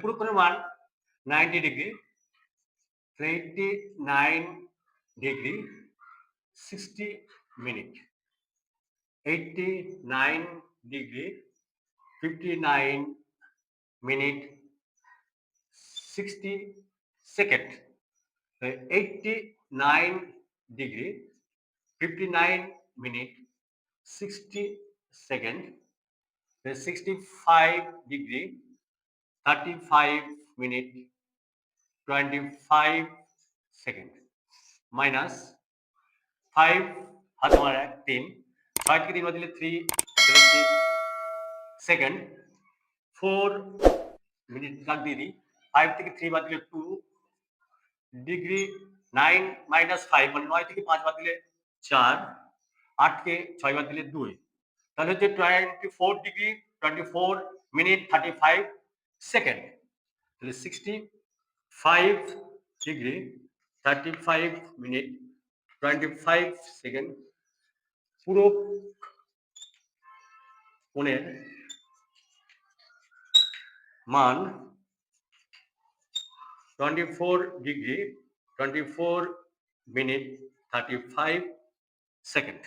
পুরো কোণের মান 90 degree, 89 degree 60 minute, 89 degree 59 minute 60 second. 89 degree 59 minute 60 second, 65 degree 35 minute 25 second, minus 5 হাতে মারা 3, 6 থেকে 3 বাদ দিলে 3 সেকেন্ড, 4 মিনিট দাগ দিয়ে দিই, 5 থেকে 3 বাদ দিলে 2 ডিগ্রি, 9 মাইনাস 5 মানে 9 থেকে 5 বাদ দিলে 4, 8 কে 6 বাদ দিলে 2, তাহলে হচ্ছে 24 ডিগ্রি 24 মিনিট 35 সেকেন্ড, তাহলে 65 ডিগ্রি 35 মিনিট 25 সেকেন্ড পুরো কোণের মান 24 ডিগ্রি 24 মিনিট 35 সেকেন্ড।